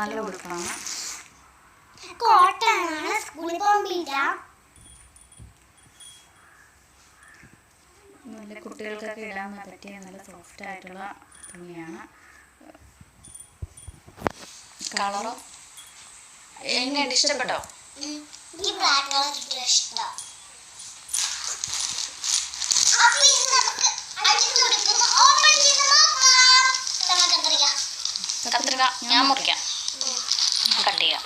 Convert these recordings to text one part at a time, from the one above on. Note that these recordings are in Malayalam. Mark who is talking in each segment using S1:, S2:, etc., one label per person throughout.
S1: നല്ല ഉടുപ്പാണ്.
S2: കോട്ടനാണ്, സ്കൂളിൽ പോകുമ്പോഴ
S1: നല്ല കുട്ടികൾക്കൊക്കെ ഇടാൻ പറ്റിയ നല്ല സോഫ്റ്റ് ആയിട്ടുള്ള തുണിയാണ്. കളറോ എങ്ങനെയുണ്ട്? ഇഷ്ടപ്പെട്ടോ?
S2: എനിക്ക് ബ്ലാക്ക് കളർ ഇഷ്ടം.
S1: കത്രിക ഞാൻ മുറിക്കാം, കട്ട് ചെയ്യാം.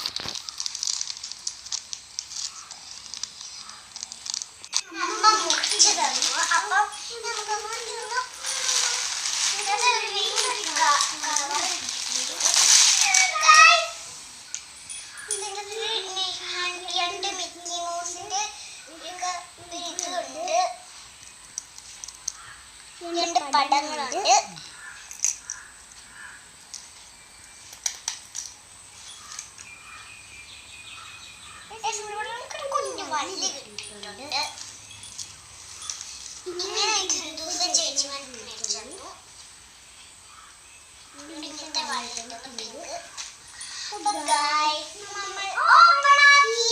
S2: പടങ്ങളുണ്ട്. കുഞ്ഞു വള്ളി കിട്ടിയിട്ടുണ്ട്. ഇങ്ങനെ ദിവസം ചേച്ചി മേടിച്ചു. ഇങ്ങനത്തെ വള്ളിട്ടുണ്ട് പിങ്ക്. നമ്മൾ ഓപ്പൺ ആക്കി.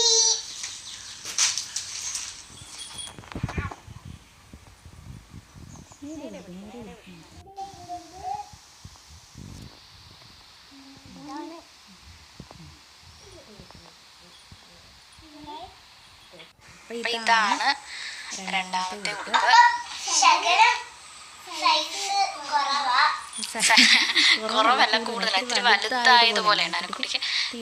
S1: ഇതാണ് രണ്ടാമത്തെ ഉടുപ്പ്. കുറവല്ല, കൂടുതൽ ഇത്തിരി വലുതായതുപോലെ കുട്ടിക്ക്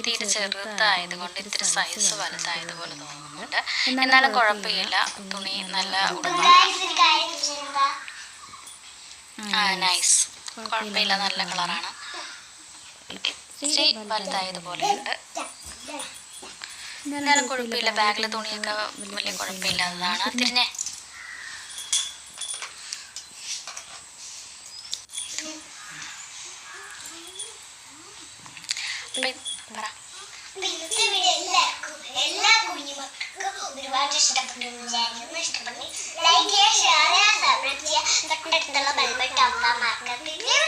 S1: തീരെ ചെറുതായത് കൊണ്ട് ഇത്തിരി സൈസ് വലുതായതുപോലെ തോന്നുന്നുണ്ട്. എന്നാലും കുഴപ്പമില്ല, തുണി നല്ല ഉടുപ്പാണ്. നൈസ്, കുഴപ്പമില്ല, നല്ല കളറാണ്. ഇത്തിരി വലുതായതുപോലെ ഉണ്ട്, എന്നാലും കുഴപ്പമില്ല. ബാഗിലെ തുണിയൊക്കെ വലിയ കുഴപ്പമില്ലാത്തതാണ്. തിരിഞ്ഞേ
S2: എല്ലാ കുഞ്ഞുമക്കൾക്കും ഒരുപാട് ഇഷ്ടപ്പെട്ടു വിചാരിക്കുന്നു. ഇഷ്ടപ്പെട്ടു ലൈക്ക് ചെയ്യുക, ഷെയർ ചെയ്യുക, സബ്സ്ക്രൈബ് ചെയ്യുക, തൊട്ടടുത്തുള്ള ബെൽ ബട്ടൺ അമർത്താൻ മറക്കരുത്.